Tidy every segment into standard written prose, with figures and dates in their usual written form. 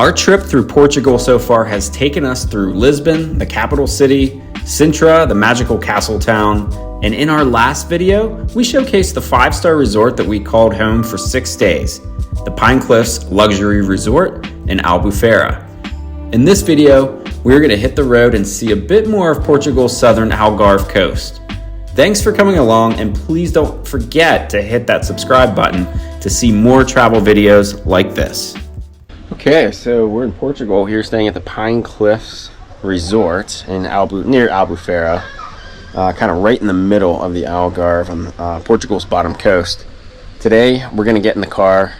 Our trip through Portugal so far has taken us through Lisbon, the capital city, Sintra, the magical castle town, and in our last video, we showcased the 5-star resort that we called home for 6 days, the Pine Cliffs Luxury Resort in Albufiera. In this video, we're going to hit the road and see a bit more of Portugal's southern Algarve coast. Thanks for coming along, and please don't forget to hit that subscribe button to see more travel videos like this. Okay, so we're in Portugal here, staying at the Pine Cliffs Resort in near Albufeira, kind of right in the middle of the Algarve on Portugal's bottom coast. Today, we're going to get in the car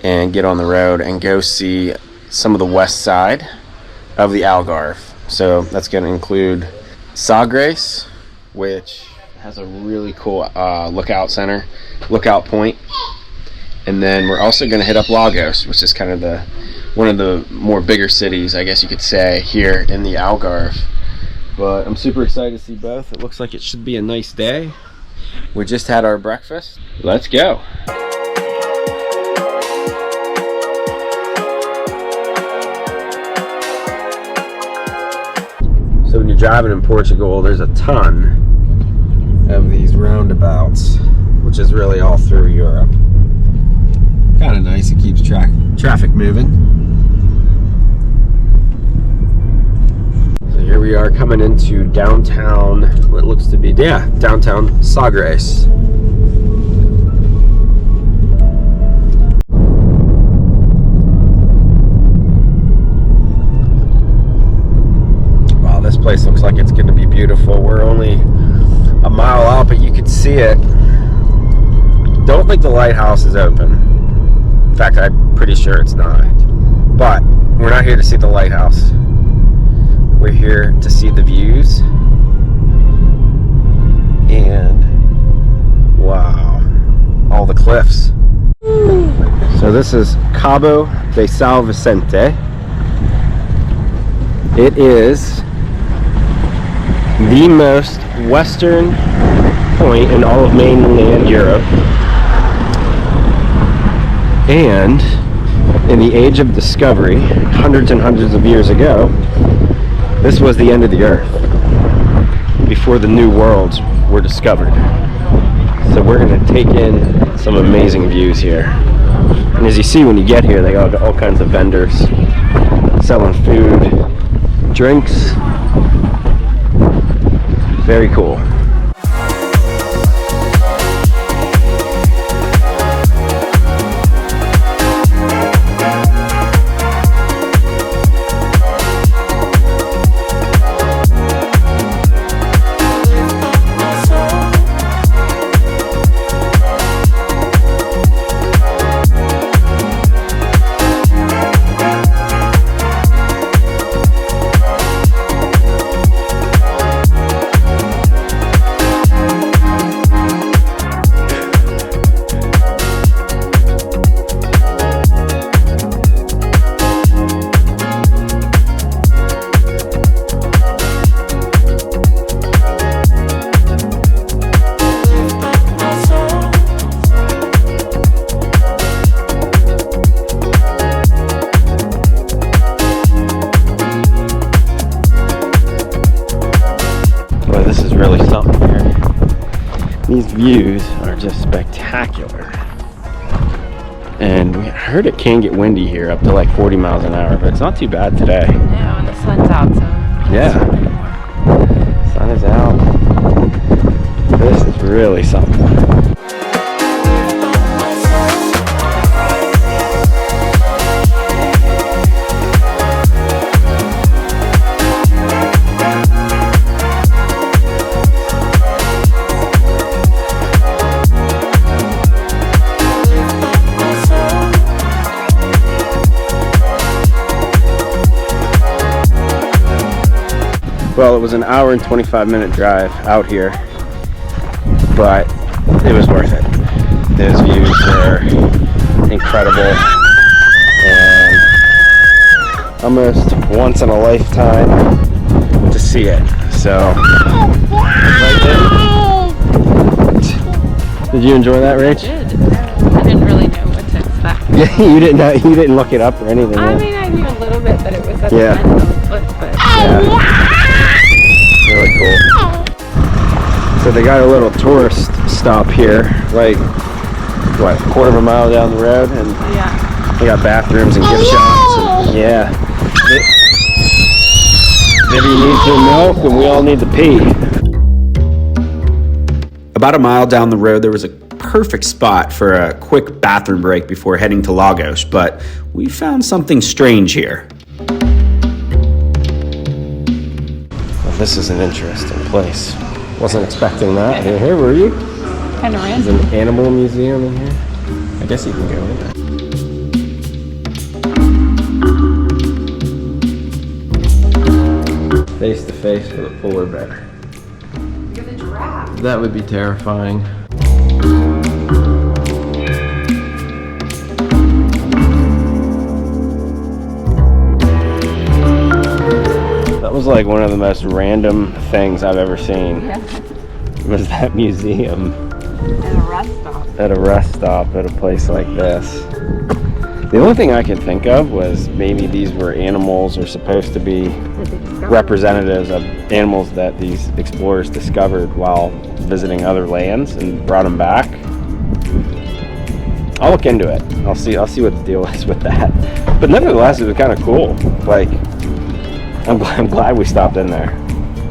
and get on the road and go see some of the west side of the Algarve. So that's going to include Sagres, which has a really cool lookout point. And then we're also going to hit up Lagos, which is kind of one of the more bigger cities, I guess you could say, here in the Algarve. But I'm super excited to see both. It looks like it should be a nice day. We just had our breakfast. Let's go. So when you're driving in Portugal, there's a ton of these roundabouts, which is really all through Europe. Kind of nice, it keeps traffic moving. So here we are coming into downtown, what looks to be, downtown Sagres. Wow, this place looks like it's going to be beautiful. We're only a mile out, but you could see it. Don't think the lighthouse is open. In fact, I'm pretty sure it's not. But we're not here to see the lighthouse. We're here to see the views. And wow, all the cliffs. So this is Cabo de São Vicente. It is the most western point in all of mainland Europe. And in the age of discovery, hundreds and hundreds of years ago, this was the end of the earth before the new worlds were discovered. So we're going to take in some amazing views here. And as you see when you get here, they got all kinds of vendors selling food, drinks. Very cool. These views are just spectacular. And we heard it can get windy here up to like 40 miles an hour, but it's not too bad today. Yeah, when the sun's out, so. Yeah. Sun is out. This is really something. Well, it was an hour and 25-minute drive out here, but it was worth it. Those views were incredible and almost once in a lifetime to see it. So, right there. Did you enjoy that, Rach? I did. I didn't really know what to expect. Yeah, you didn't look it up or anything. I mean, I knew a little bit that it was at the Yeah. end of the foot, but Really cool. So they got a little tourist stop here, like what, a quarter of a mile down the road, and yeah. they got bathrooms and gift shops. And, yeah. Vivi needs her milk, and we all need to pee. About a mile down the road, there was a perfect spot for a quick bathroom break before heading to Lagos, but we found something strange here. Well, this is an interesting place. Wasn't expecting that. Here were you? Kind of There's random. an animal museum in here. I guess you can go in there. Face to face with a polar bear. You're the giraffe. That would be terrifying. That was like one of the most random things I've ever seen. Yeah. Was that museum And a rest stop. at a rest stop at a place like this. The only thing I could think of was maybe these were animals or supposed to be representatives of animals that these explorers discovered while visiting other lands and brought them back. I'll look into it. I'll see what the deal is with that. But nevertheless, it was kind of cool. Like, I'm glad we stopped in there.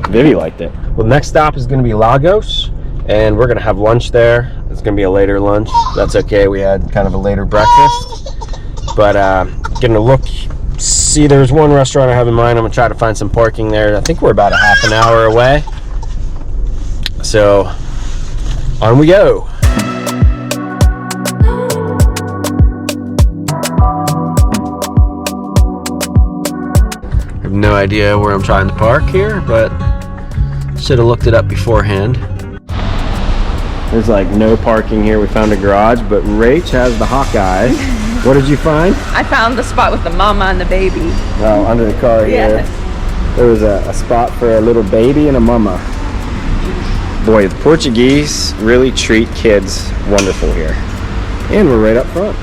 Vivi liked it. Well, next stop is going to be Lagos, and we're going to have lunch there. It's going to be a later lunch. That's okay. We had kind of a later breakfast. But getting a look, see, there's one restaurant I have in mind. I'm gonna try to find some parking there. I think we're about a half an hour away. So on we go. I have no idea where I'm trying to park here, but should have looked it up beforehand. There's like no parking here. We found a garage, but Rach has the Hawkeye. What did you find? I found the spot with the mama and the baby. Oh, under the car here. Yes. There was a spot for a little baby and a mama. Boy, the Portuguese really treat kids wonderful here. And we're right up front.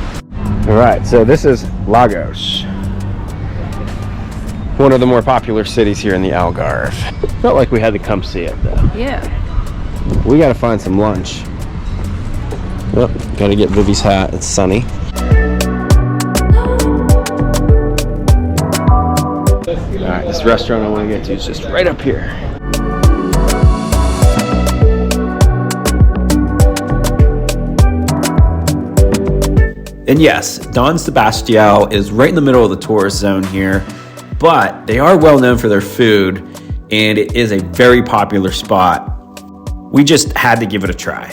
All right, so this is Lagos. One of the more popular cities here in the Algarve. Felt like we had to come see it though. Yeah. We gotta find some lunch. Oh, gotta get Vivi's hat, it's sunny. Alright, this restaurant I want to get to is just right up here. And yes, Don Sebastião is right in the middle of the tourist zone here, but they are well known for their food, and it is a very popular spot. We just had to give it a try.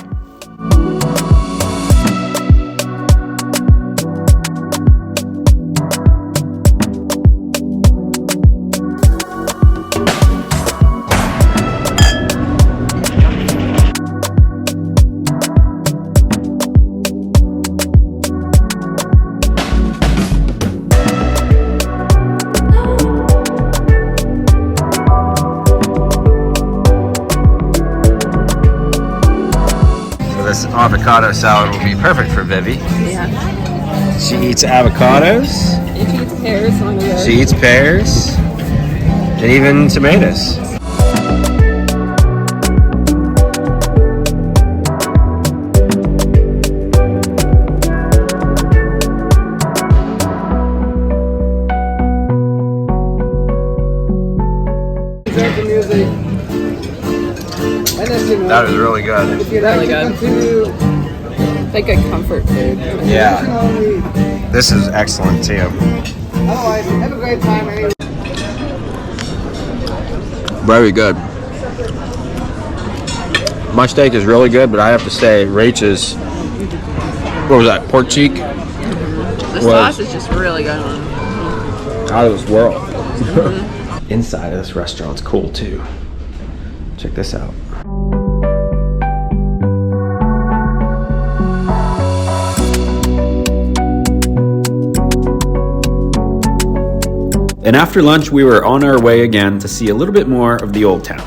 This avocado salad will be perfect for Vivi. Yeah. She eats avocados, She eats pears on the road. she eats pears, and even tomatoes. That is really good. Really good. Like a comfort food. Yeah. This is excellent too. Otherwise, have a great time anyway. Very good. My steak is really good, but I have to say, Rach's, what was that, pork cheek? The sauce is just really good on it. Out of this world. Inside of this restaurant's cool too. Check this out. And after lunch, we were on our way again to see a little bit more of the old town.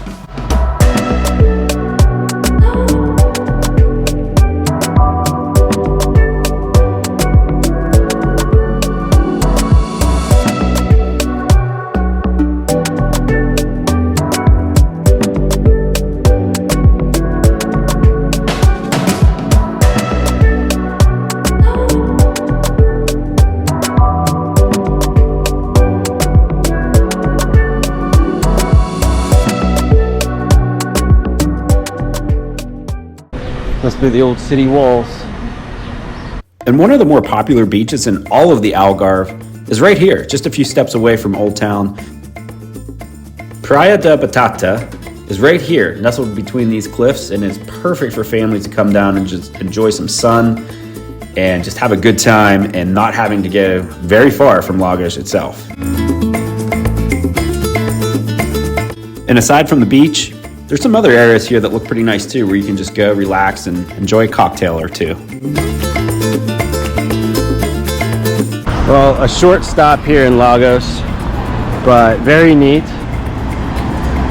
through the old city walls. And one of the more popular beaches in all of the Algarve is right here, just a few steps away from Old Town. Praia da Batata is right here, nestled between these cliffs, and it's perfect for families to come down and just enjoy some sun and just have a good time and not having to go very far from Lagos itself. And aside from the beach, there's some other areas here that look pretty nice too, where you can just go relax and enjoy a cocktail or two. Well, a short stop here in Lagos, but very neat.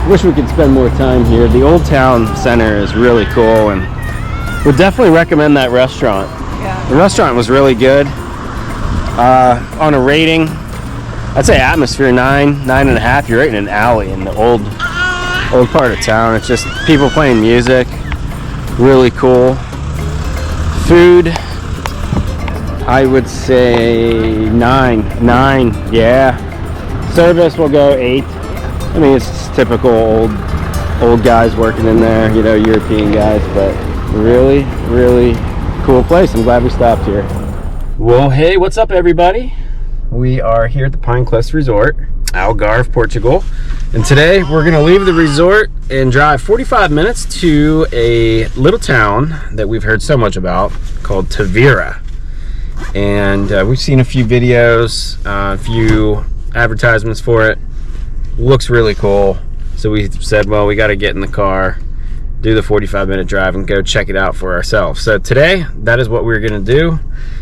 Wish we could spend more time here. The Old Town Center is really cool, and would definitely recommend that restaurant. Yeah. The restaurant was really good. On a rating, I'd say atmosphere 9.5. You're right in an alley in the old part of town. It's just people playing music, really cool. Food, I would say 9, yeah. Service will go 8. I mean, it's typical old guys working in there, you know, European guys, but really, really cool place. I'm glad we stopped here. Well, hey, what's up, everybody? We are here at the Pine Cliffs Resort, Algarve, Portugal. And today we're gonna leave the resort and drive 45 minutes to a little town that we've heard so much about called Tavira. And we've seen a few videos, a few advertisements for it. Looks really cool. So we said, well, we got to get in the car, do the 45-minute drive, and go check it out for ourselves. So today, that is what we're going to do.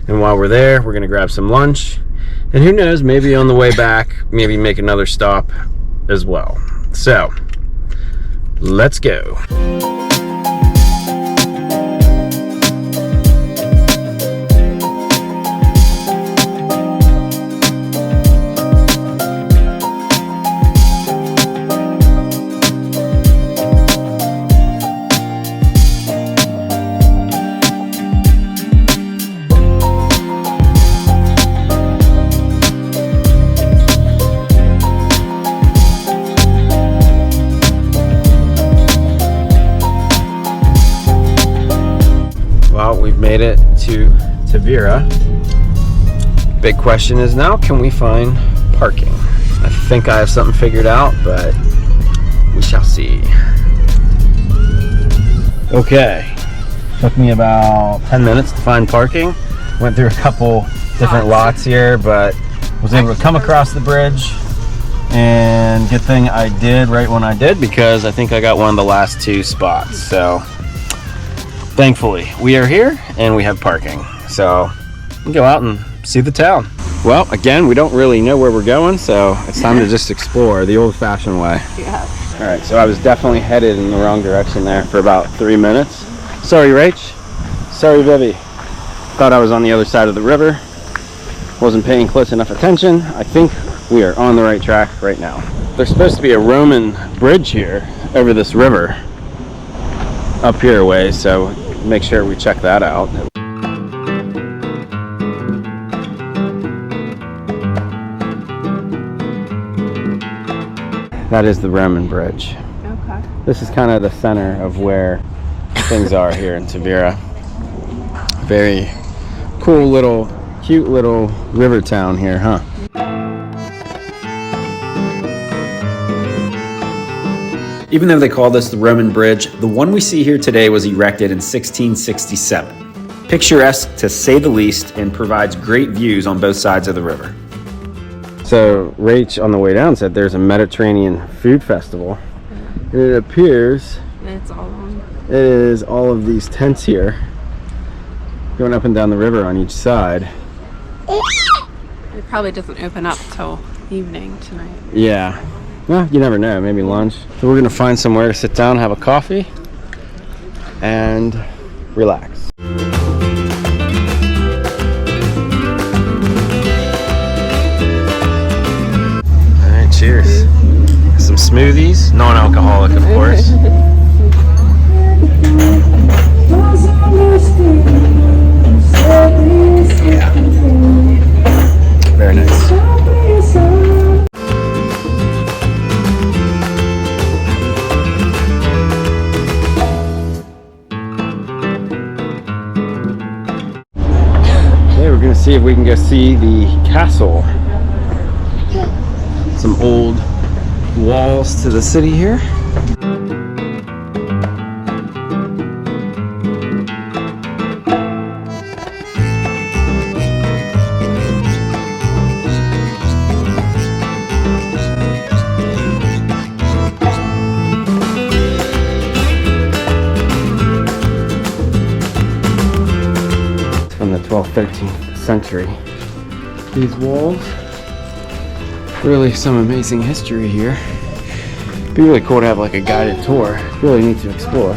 And while we're there, we're going to grab some lunch. And who knows, maybe on the way back, maybe make another stop as well. So, let's go. Made it to Tavira. Big question is now, can we find parking? I think I have something figured out, but we shall see. Okay, took me about 10 minutes to find parking. Went through a couple different lots here, but was able to come across the bridge. And good thing I did right when I did, because I think I got one of the last 2 spots. So thankfully, we are here and we have parking. So we'll go out and see the town. Well, again, we don't really know where we're going, so it's time to just explore the old-fashioned way. Yeah. All right, so I was definitely headed in the wrong direction there for about 3 minutes. Sorry, Rach. Sorry, Vivi. Thought I was on the other side of the river. Wasn't paying close enough attention. I think we are on the right track right now. There's supposed to be a Roman bridge here over this river up here a ways, so make sure we check that out. That is the Roman bridge. Okay. This is kind of the center of where things are here in Tavira. Very cool little, cute little river town here, huh? Even though they call this the Roman Bridge, the one we see here today was erected in 1667. Picturesque to say the least, and provides great views on both sides of the river. So Rach on the way down said there's a Mediterranean food festival. And it appears It's all on. it is all of these tents here going up and down the river on each side. It probably doesn't open up till evening tonight. Yeah. Well, you never know, maybe lunch. So we're gonna find somewhere to sit down, have a coffee, and relax. All right, cheers. Some smoothies, non-alcoholic, of course. Very nice. see if we can go see the castle. Some old walls to the city here. From the 12th, 13th century. These walls. Really some amazing history here. It'd be really cool to have like a guided tour. Really neat to explore.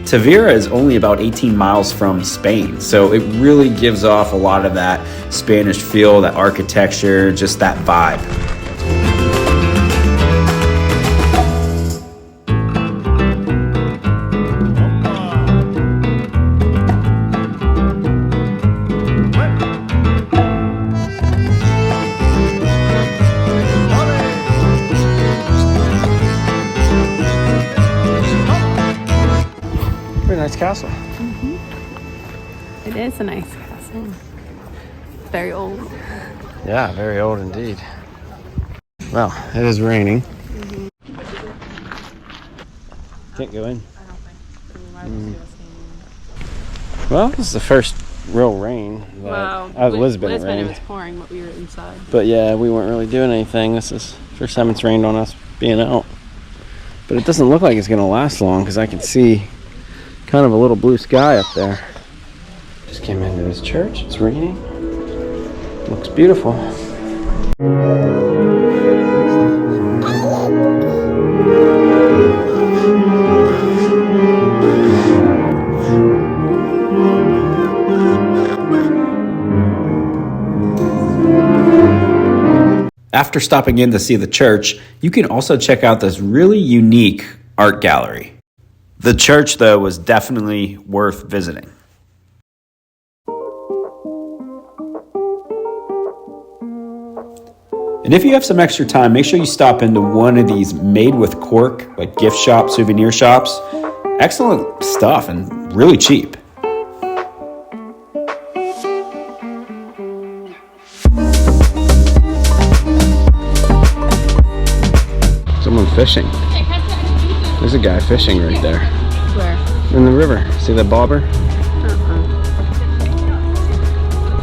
Tavira is only about 18 miles from Spain, so it really gives off a lot of that Spanish feel, that architecture, just that vibe. Very nice castle. It is a nice castle. It's very old. Yeah, very old indeed. Well, it is raining. Can't go in. Well, this is the first real rain. Wow. Out of Lisbon, it It rained. was pouring, but we were inside. But yeah, we weren't really doing anything. This is the first time it's rained on us being out. But it doesn't look like it's going to last long because I can see kind of a little blue sky up there. Just came into this church. It's raining. Looks beautiful. After stopping in to see the church, you can also check out this really unique art gallery. The church, though, was definitely worth visiting. And if you have some extra time, make sure you stop into one of these made with cork, like gift shop, souvenir shops. Excellent stuff and really cheap. Someone fishing. There's a guy fishing right there. Where? In the river. See that bobber?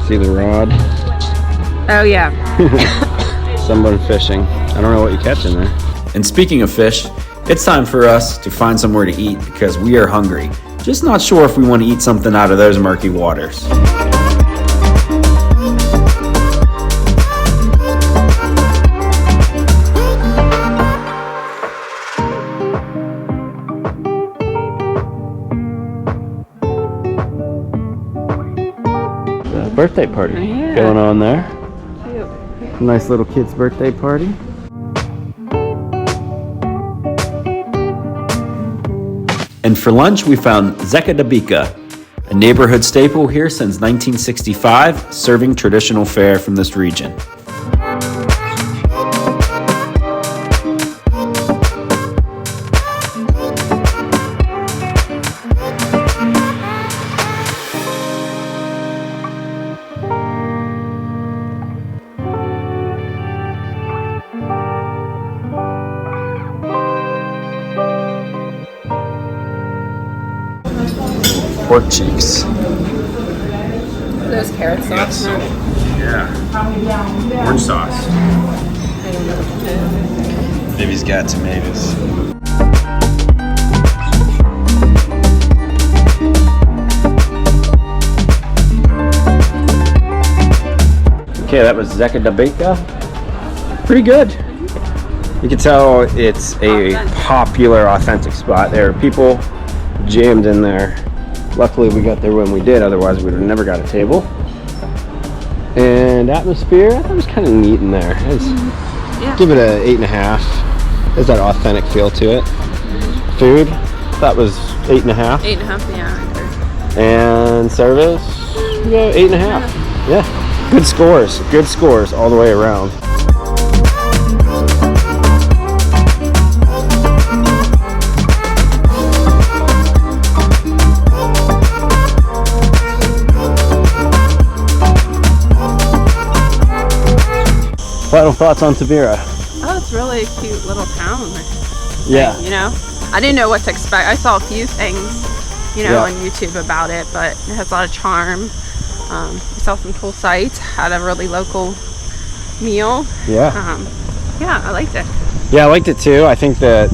See the rod? Oh, yeah. Someone fishing. I don't know what you're catching there. And speaking of fish, it's time for us to find somewhere to eat because we are hungry. Just not sure if we want to eat something out of those murky waters. Birthday party Yeah. going on there. Cute. Nice little kid's birthday party. And for lunch, we found Zeca da Bica, a neighborhood staple here since 1965, serving traditional fare from this region. Pork cheeks. Those carrot sauce. Yeah. Orange sauce. Baby's got tomatoes. Okay, that was Zeca da Bica. Pretty good. You can tell it's a popular, authentic spot. There are people jammed in there. Luckily, we got there when we did. Otherwise, we would have never got a table. And atmosphere, I thought it was kind of neat in there. Give it a 8.5. There's that authentic feel to it. Food, that was 8.5. 8.5, yeah. And service, yeah, 8.5. Yeah, good scores. Good scores all the way around. final thoughts on Tavira? Oh, it's really a cute little town. Yeah. You know, I didn't know what to expect. I saw a few things, you know, on YouTube about it, but it has a lot of charm. We saw some cool sights. Had a really local meal. Yeah. Yeah, I liked it. Yeah, I liked it too. I think that,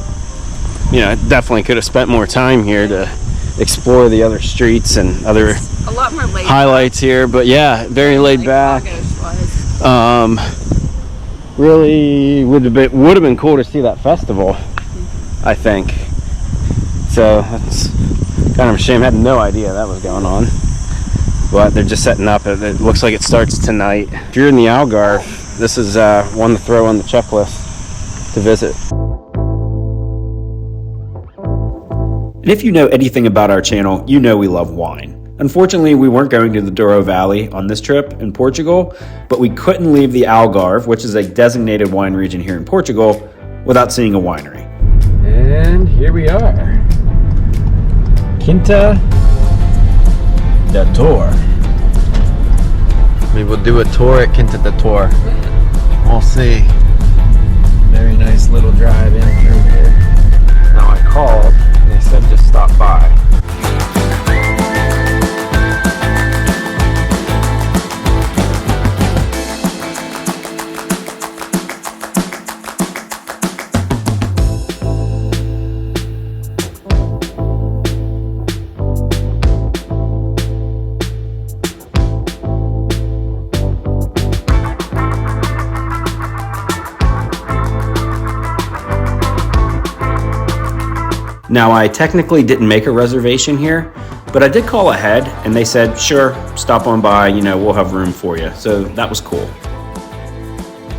you know, definitely could have spent more time here to explore the other streets and other A lot more laid highlights here. But yeah, very laid back. Really would have been cool to see that festival, I think. So that's kind of a shame. I had no idea that was going on. But they're just setting up. It looks like it starts tonight. If you're in the Algarve, this is one to throw on the checklist to visit. And if you know anything about our channel, you know we love wine. Unfortunately, we weren't going to the Douro Valley on this trip in Portugal, but we couldn't leave the Algarve, which is a designated wine region here in Portugal, without seeing a winery. And here we are. Quinta da Torre. Maybe we'll do a tour at Quinta da Torre. We'll see. Very nice little drive in through here. Now I called and they said just stop by. Now, I technically didn't make a reservation here, but I did call ahead and they said, sure, stop on by, you know, we'll have room for you. So that was cool.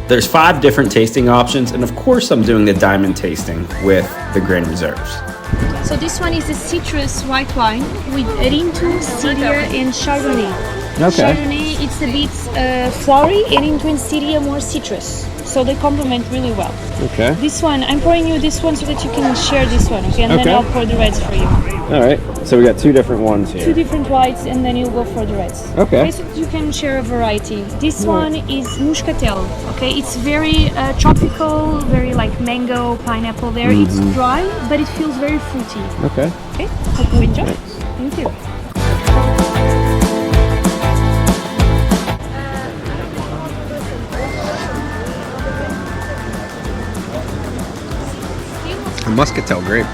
There's 5 different tasting options, and of course I'm doing the diamond tasting with the Grand Reserves. So this one is a citrus white wine with Rinto, Styria and Chardonnay. Okay. Chardonnay, it's a bit flowery, and Rinto and Styria more citrus. So they complement really well. Okay. This one, I'm pouring you this one so that you can share this one, okay? And then I'll pour the reds for you. All right. So we got 2 different ones here. 2 different whites, and then you'll go for the reds. Okay. So you can share a variety. This one is muscatel, okay? It's very tropical, very like mango, pineapple there. It's dry, but it feels very fruity. Okay. Okay, hope you enjoy. Thank you. A muscatel grape.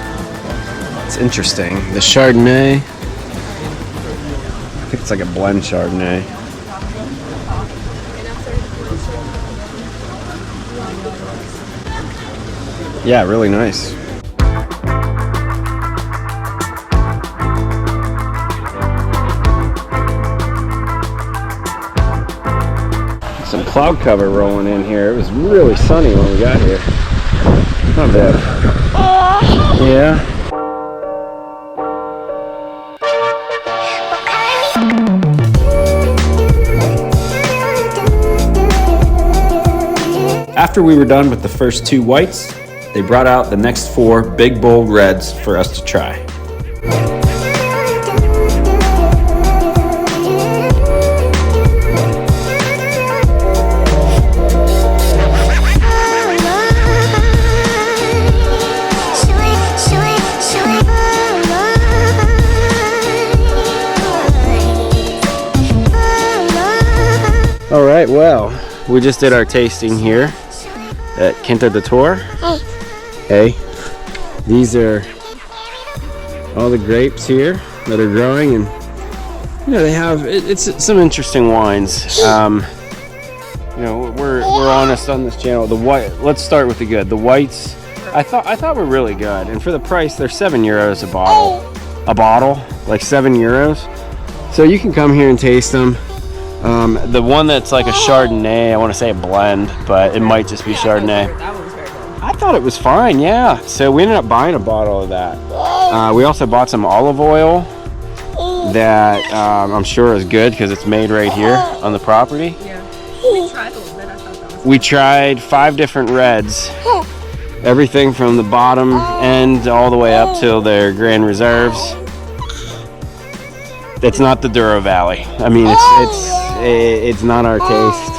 It's interesting. The Chardonnay. I think it's like a blend Chardonnay. Yeah, really nice. Some cloud cover rolling in here. It was really sunny when we got here. Not bad. Yeah. After we were done with the first 2 whites, they brought out the next 4 big bold reds for us to try. All right, well, we just did our tasting here at Quinta da Torre. Hey, these are all the grapes here that are growing, and you know they have it's some interesting wines. You know, we're honest on this channel. The white. Let's start with the good. The whites, I thought were really good, and for the price, they're €7 a bottle. A bottle, like €7. So you can come here and taste them. The one that's like a Chardonnay, I want to say a blend, but it might just be Chardonnay. That one was very good. I thought it was fine, yeah. So we ended up buying a bottle of that. We also bought some olive oil that I'm sure is good because it's made right here on the property. Yeah. We tried a little bit. I thought that was We tried 5 different reds. Everything from the bottom end all the way up till their Grand Reserves. It's not the Douro Valley. I mean, it's not our taste.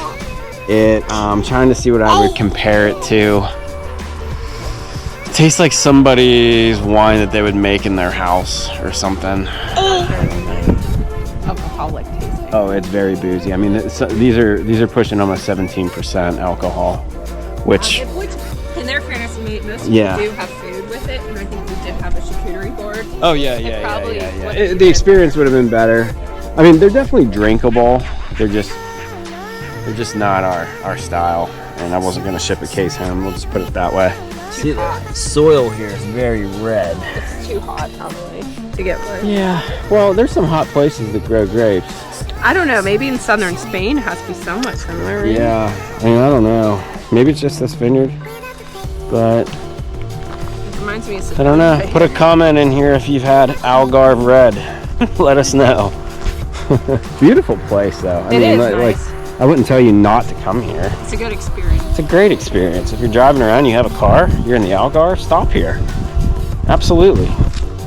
I'm trying to see what I would compare it to. It tastes like somebody's wine that they would make in their house or something. Alcoholic tasting. Oh, it's very boozy. I mean, these are pushing almost 17% alcohol, which in their fairness, most people yeah. do have food with it, and I think we did have a charcuterie board. Oh yeah. The experience would have been better. I mean, they're definitely drinkable. They're just not our style, and I wasn't gonna ship a case home. We'll just put it that way. See, the soil here is very red. It's too hot, probably, to get wood. Yeah. Well, there's some hot places that grow grapes. I don't know. Maybe in southern Spain it has to be somewhat similar. Right? Yeah. I mean, I don't know. Maybe it's just this vineyard, but It reminds me of I don't know. Put a comment in here if you've had Algarve Red. Let us know. Beautiful place, though. I mean, nice. I wouldn't tell you not to come here. It's a good experience. It's a great experience. If you're driving around, you have a car, you're in the Algarve, stop here. Absolutely.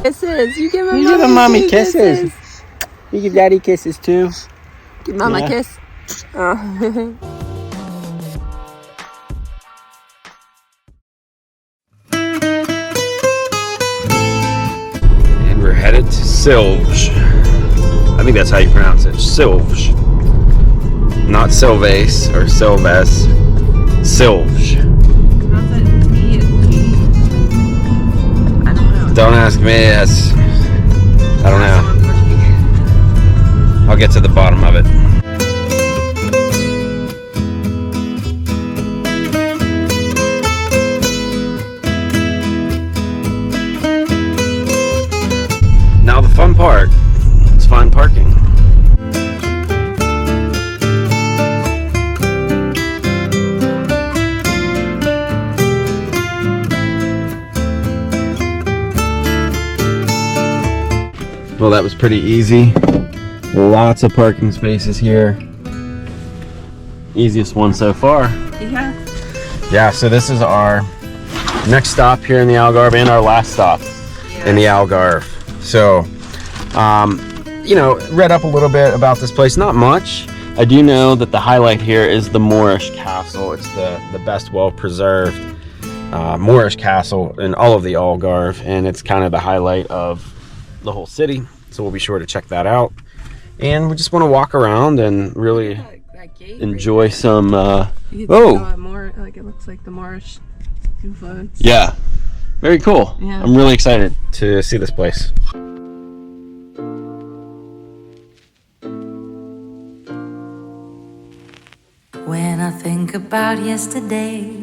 Kisses. You give You give a mommy kisses. You give daddy kisses too. Give mama Yeah. a kiss. And we're headed to Silves. I think that's how you pronounce it. Silves. Not Silves or Silves. Silves. I don't know. Don't ask me. I don't know. I'll get to the bottom of it. Now the fun part. Let's find parking. Well, that was pretty easy. Lots of parking spaces here. Easiest one so far. Yeah. Yeah, so this is our next stop here in the Algarve and our last stop in the Algarve. So, you know, read up a little bit about this place. Not much. I do know that the highlight here is the Moorish Castle. It's the best well-preserved Moorish castle in all of the Algarve, and it's kind of the highlight of the whole city. So we'll be sure to check that out. And we just want to walk around and really enjoy some More, like it looks like the Moorish influence. Yeah, very cool. Yeah. I'm really excited to see this place. When I think about yesterday,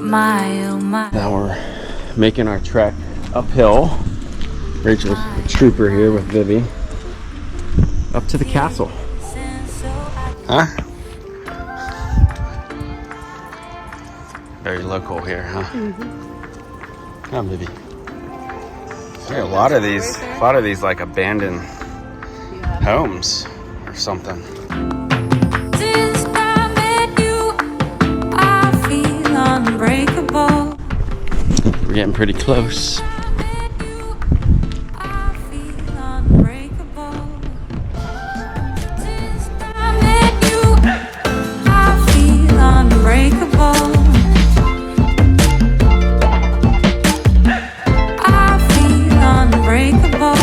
my oh my. Now we're making our trek uphill. Rachel's a trooper here with Vivi. Up to the castle. Huh? Very local here, huh? Mm-hmm. Come, Vivi. There are a lot of these like abandoned homes or something. Since I met you, I feel unbreakable. We're getting pretty close. I feel unbreakable. Since I met you, I feel unbreakable. I feel unbreakable.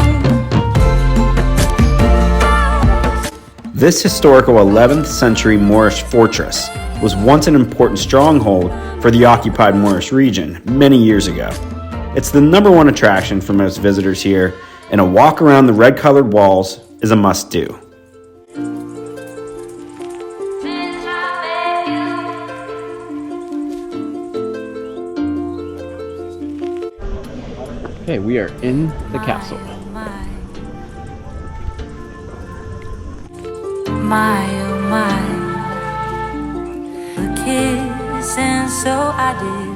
This historical 11th century Moorish fortress was once an important stronghold for the occupied Moorish region many years ago. It's the #1 attraction for most visitors here, and a walk around the red-colored walls is a must-do. Okay, we are in the castle. My oh my, a kiss, and so I did.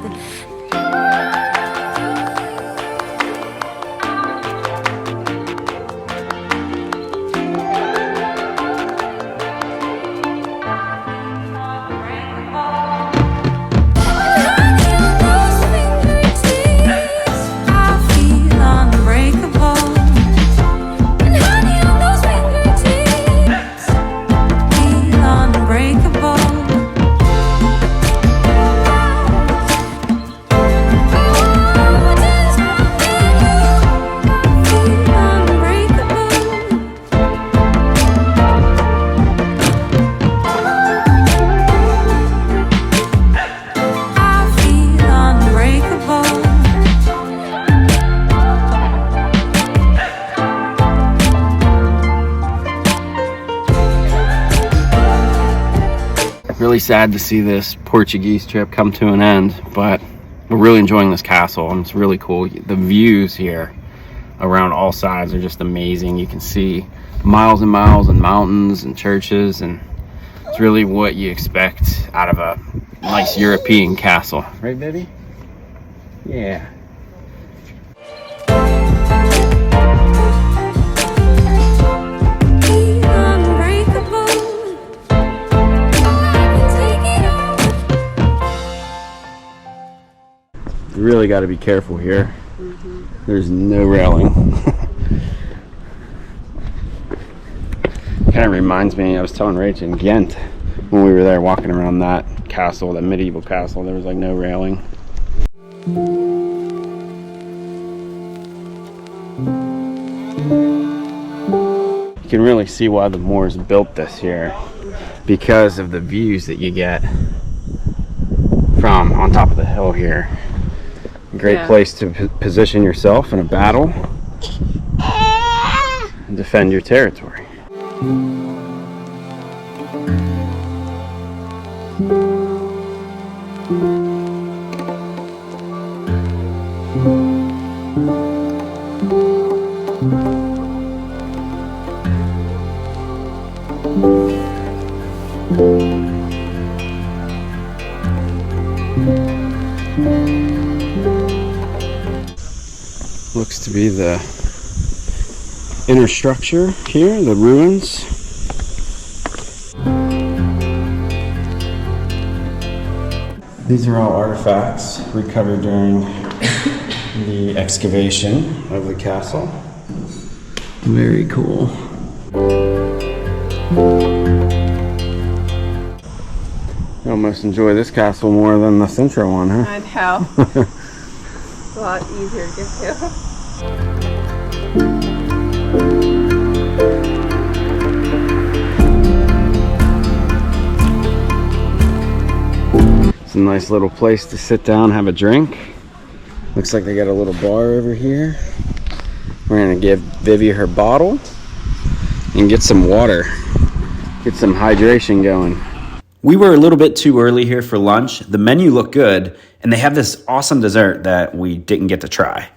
I feel unbreakable. And honey, Really sad to see this Portuguese trip come to an end, but we're really enjoying this castle and it's really cool. The views here around all sides are just amazing. You can see miles and miles and mountains and churches, and it's really what you expect out of a nice European castle. Right, Vivi? Yeah. You really got to be careful here. There's no railing. Kind of reminds me, I was telling Rach in Ghent when we were there walking around that castle, that medieval castle, there was like no railing. You can really see why the Moors built this here, because of the views that you get from on top of the hill here. Great place to position yourself in a battle and defend your territory. Looks to be the inner structure here, the ruins. These are all artifacts recovered during the excavation of the castle. Very cool. I almost enjoy this castle more than the Sintra one, huh? I know. It's a lot easier to get to. It's a nice little place to sit down, have a drink. Looks like they got a little bar over here. We're gonna give Vivi her bottle and get some water, get some hydration going. We were a little bit too early here for lunch. The menu looked good, and they have this awesome dessert that we didn't get to try.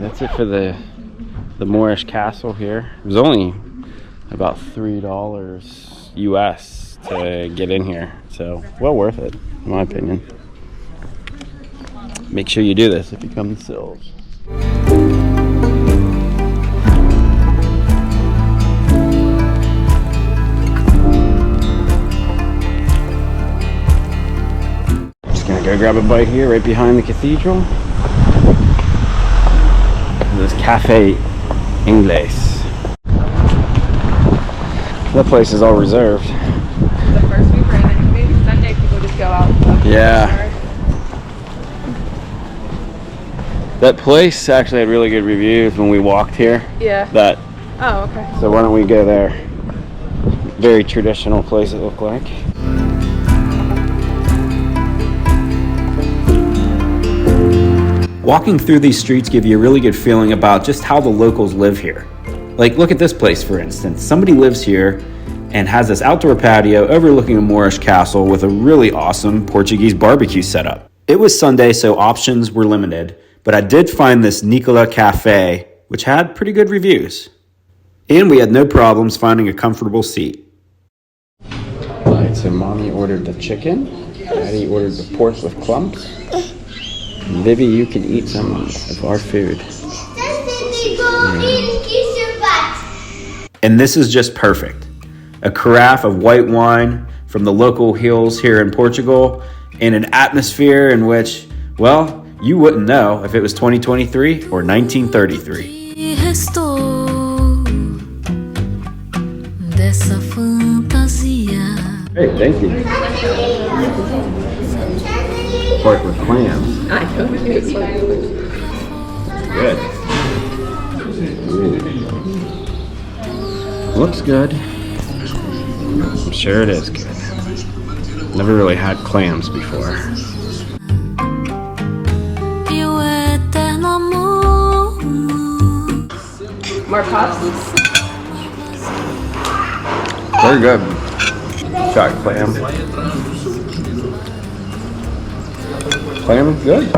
That's it for the Moorish Castle here. It was only about $3 US to get in here, so well worth it in my opinion. Make sure you do this if you come to Silves. Just gonna go grab a bite here right behind the cathedral. This Cafe Inglés. That place is all reserved. The first week right in, maybe Sunday people just go out. Yeah. That place actually had really good reviews when we walked here. Yeah. Oh, okay. So why don't we go there? Very traditional place it looked like. Walking through these streets give you a really good feeling about just how the locals live here. Like, look at this place, for instance. Somebody lives here and has this outdoor patio overlooking a Moorish castle with a really awesome Portuguese barbecue setup. It was Sunday, so options were limited, but I did find this Nicola Cafe, which had pretty good reviews. And we had no problems finding a comfortable seat. Alright, so Mommy ordered the chicken. Daddy ordered the pork with clumps. Vivi, you can eat some of our food. And this is just perfect. A carafe of white wine from the local hills here in Portugal, in an atmosphere in which, well, you wouldn't know if it was 2023 or 1933. Hey, thank you. Pork with clams. I know. It's like, Good. Looks good. I'm sure it is good. Never really had clams before. more puffs. Very good. Shot clam. Clam is good.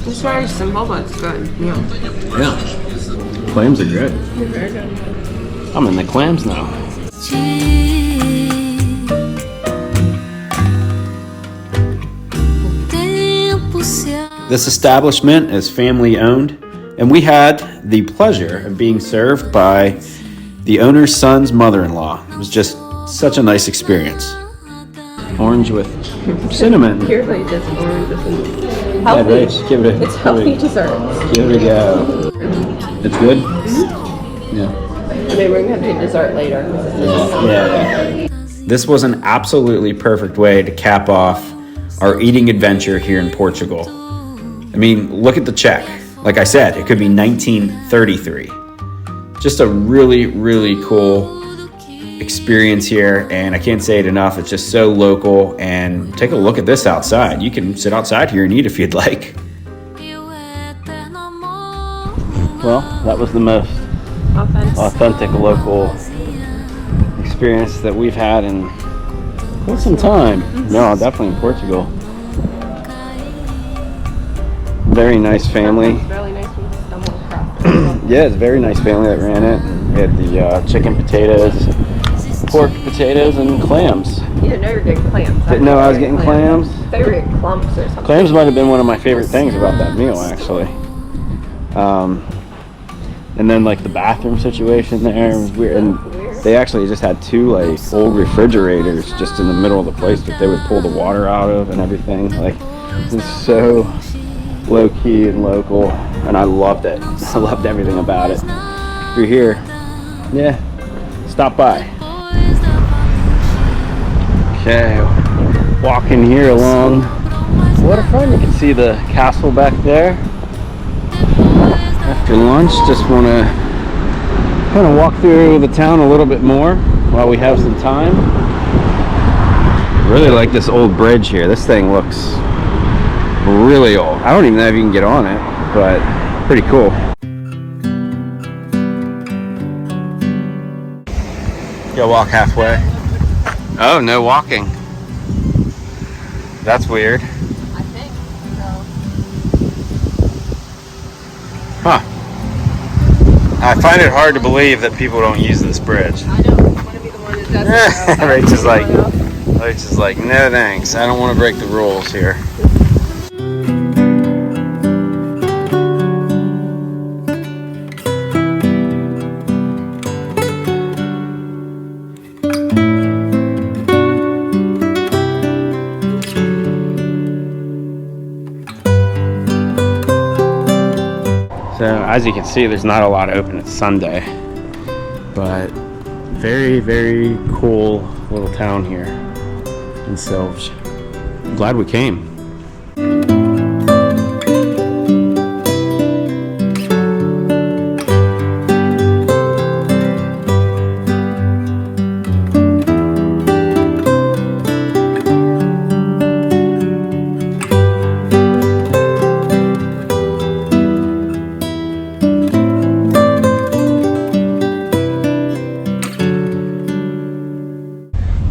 It's very simple, but it's good. Yeah. Clams are good. They're very good. I'm in the clams now. This establishment is family owned, and we had the pleasure of being served by the owner's son's mother-in-law. It was just such a nice experience. Orange with cinnamon. Purely just orange. Yeah, Healthy. Rach, give it a, It's healthy dessert. give it a go. It's good? Yeah. I mean, we're gonna do dessert later. Yeah. This was an absolutely perfect way to cap off our eating adventure here in Portugal. I mean, look at the check. Like I said, it could be 1933. Just a really, really cool experience here, and I can't say it enough. It's just so local, and take a look at this outside. You can sit outside here and eat if you'd like. Well, that was the most authentic local experience that we've had in quite some time. No, definitely in Portugal. Very nice family. It's really nice when you stumble across it. Yeah, it's a very nice family that ran it. We had the chicken potatoes, pork potatoes, and clams. You didn't know you were getting clams. Didn't know I was getting clams. I thought you were getting clumps or something. Clams might have been one of my favorite things about that meal, actually. And then like the bathroom situation there was weird. And they actually just had two like old refrigerators just in the middle of the place that they would pull the water out of and everything. Like, it's so low key and local, and I loved it. I loved everything about it. If you're here, yeah, stop by. Okay, walking here along the waterfront. You can see the castle back there. After lunch, just want to kind of walk through the town a little bit more while we have some time. Really like this old bridge here. This thing looks really old. I don't even know if you can get on it, but pretty cool. Go walk halfway. Oh, no walking. That's weird. I think so. Huh. I find it hard to believe that people don't use this bridge. I know. I want to be the one that does it. Rach is like, no thanks. I don't want to break the rules here. So as you can see, there's not a lot open. It's Sunday, but very, very cool little town here in Silves. I'm glad we came.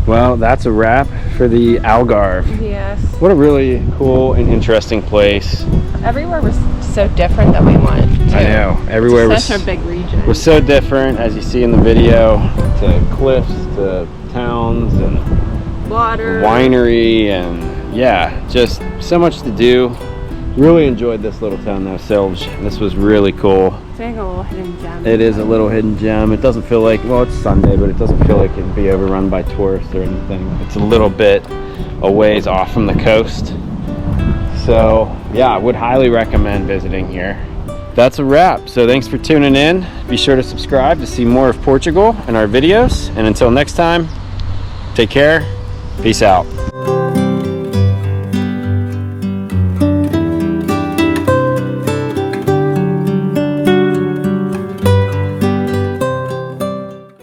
Well, that's a wrap for the Algarve. Yes. What a really cool and interesting place. Everywhere was so different that we wanted to. I know. Everywhere was Such a big region. so different, as you see in the video, to cliffs, to towns, and Water. winery, and yeah, just so much to do. Really enjoyed this little town though, Silves. This was really cool. It's like a little hidden gem. It is a little hidden gem. It doesn't feel like, well, it's Sunday, but it doesn't feel like it'd be overrun by tourists or anything. It's a little bit a ways off from the coast. So yeah, I would highly recommend visiting here. That's a wrap. So thanks for tuning in. Be sure to subscribe to see more of Portugal and our videos. And until next time, take care. Peace out.